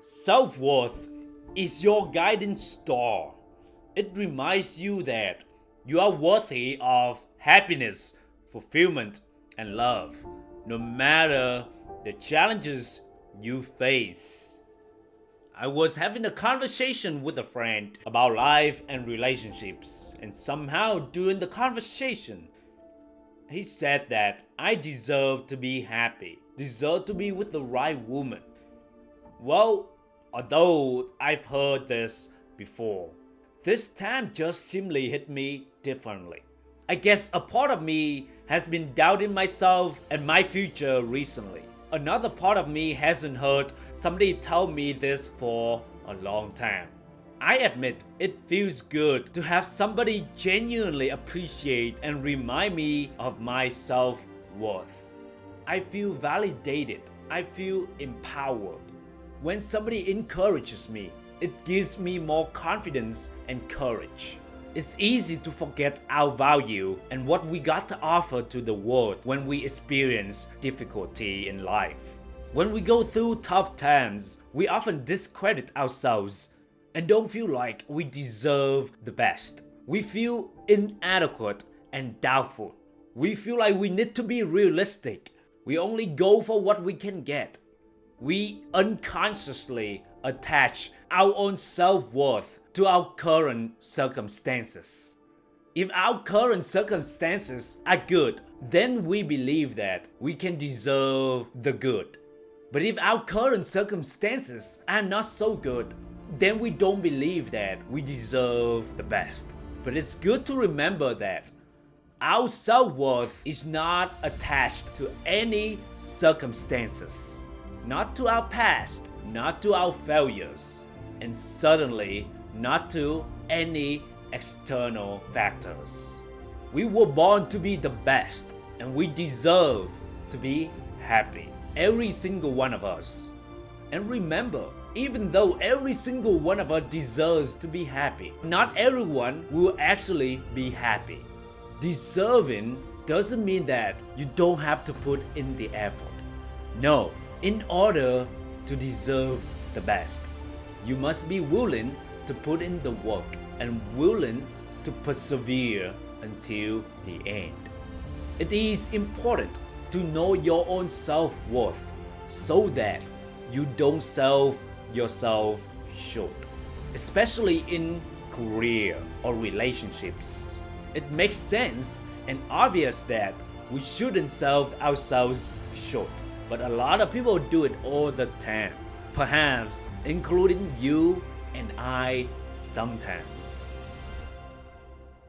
Self-worth is your guiding star. It reminds you that you are worthy of happiness, fulfillment, and love, no matter the challenges you face. I was having a conversation with a friend about life and relationships, and somehow during the conversation, he said that I deserve to be happy, deserve to be with the right woman. Well, although I've heard this before, this time just simply hit me differently. I guess a part of me has been doubting myself and my future recently. Another part of me hasn't heard somebody tell me this for a long time. I admit it feels good to have somebody genuinely appreciate and remind me of my self-worth. I feel validated. I feel empowered. When somebody encourages me, it gives me more confidence and courage. It's easy to forget our value and what we got to offer to the world when we experience difficulty in life. When we go through tough times, we often discredit ourselves and don't feel like we deserve the best. We feel inadequate and doubtful. We feel like we need to be realistic. We only go for what we can get. We unconsciously attach our own self-worth to our current circumstances. If our current circumstances are good, then we believe that we can deserve the good. But if our current circumstances are not so good, then we don't believe that we deserve the best. But it's good to remember that our self-worth is not attached to any circumstances, not to our past, not to our failures, and certainly not to any external factors. We were born to be the best, and we deserve to be happy. Every single one of us. And remember, even though every single one of us deserves to be happy, not everyone will actually be happy. Deserving doesn't mean that you don't have to put in the effort. No, in order to deserve the best, you must be willing to put in the work and willing to persevere until the end. It is important to know your own self-worth so that you don't sell yourself short, especially in career or relationships. It makes sense and obvious that we shouldn't sell ourselves short, but a lot of people do it all the time, perhaps including you and I sometimes.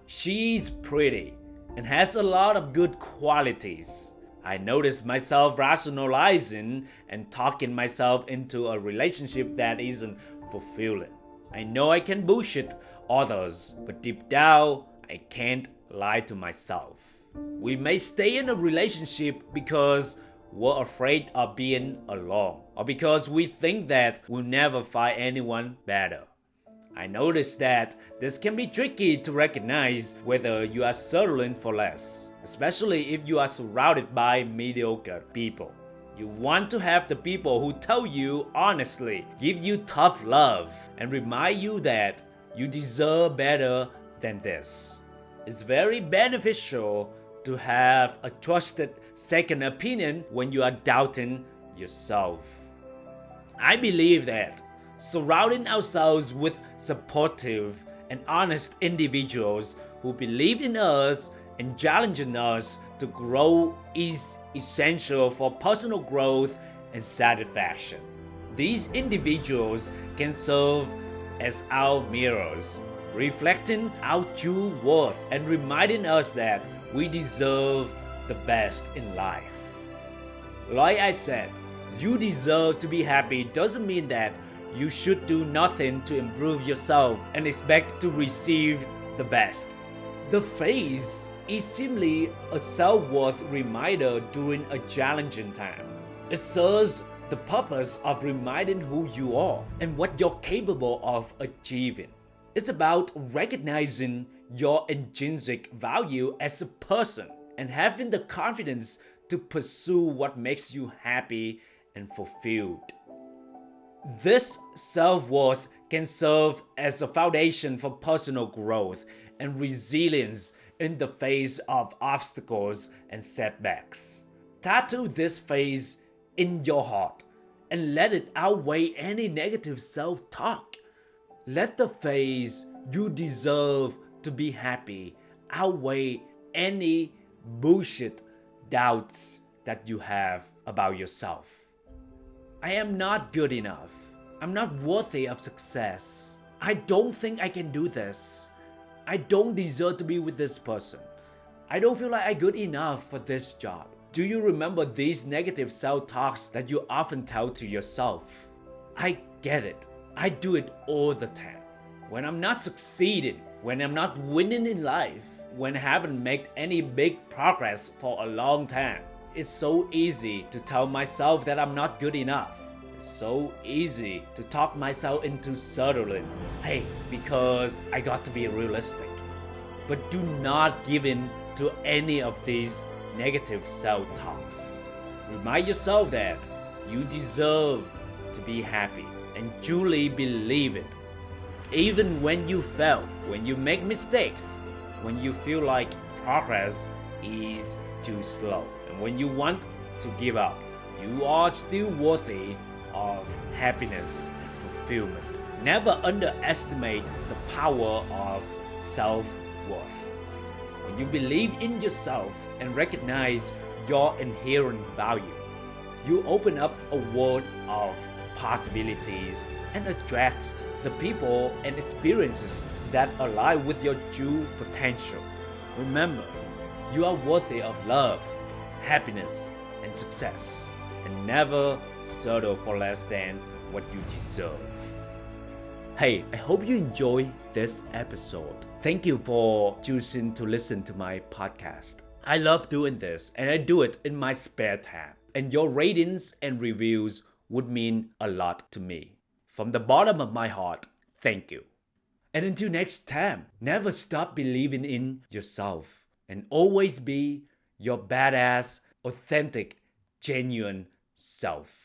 She's pretty and has a lot of good qualities. I notice myself rationalizing and talking myself into a relationship that isn't fulfilling. I know I can bullshit others, but deep down, I can't lie to myself. We may stay in a relationship because we're afraid of being alone, or because we think that we'll never find anyone better. I notice that this can be tricky to recognize whether you are settling for less, especially if you are surrounded by mediocre people. You want to have the people who tell you honestly, give you tough love, and remind you that you deserve better than this. It's very beneficial to have a trusted second opinion when you are doubting yourself. I believe that surrounding ourselves with supportive and honest individuals who believe in us and challenging us to grow is essential for personal growth and satisfaction. These individuals can serve as our mirrors, reflecting our true worth and reminding us that we deserve the best in life. Like I said, you deserve to be happy doesn't mean that you should do nothing to improve yourself and expect to receive the best. The phrase is simply a self-worth reminder during a challenging time. It serves the purpose of reminding who you are and what you're capable of achieving. It's about recognizing your intrinsic value as a person and having the confidence to pursue what makes you happy and fulfilled. This self-worth can serve as a foundation for personal growth and resilience in the face of obstacles and setbacks. Tattoo this phrase in your heart and let it outweigh any negative self-talk. Let the phrase "you deserve to be happy" outweigh any bullshit doubts that you have about yourself. I am not good enough. I'm not worthy of success. I don't think I can do this. I don't deserve to be with this person. I don't feel like I'm good enough for this job. Do you remember these negative self-talks that you often tell to yourself? I get it. I do it all the time. When I'm not succeeding, when I'm not winning in life, when I haven't made any big progress for a long time, it's so easy to tell myself that I'm not good enough. It's so easy to talk myself into settling. Hey, because I got to be realistic. But do not give in to any of these negative self-talks. Remind yourself that you deserve to be happy and truly believe it. Even when you fail, when you make mistakes, when you feel like progress is too slow, and when you want to give up, you are still worthy of happiness and fulfillment. Never underestimate the power of self-worth. When you believe in yourself and recognize your inherent value, you open up a world of possibilities and attract the people and experiences that align with your true potential. Remember, you are worthy of love, happiness, and success, and never settle for less than what you deserve. Hey, I hope you enjoy this episode. Thank you for choosing to listen to my podcast. I love doing this, and I do it in my spare time. And your ratings and reviews would mean a lot to me. From the bottom of my heart, thank you. And until next time, never stop believing in yourself and always be your badass, authentic, genuine self.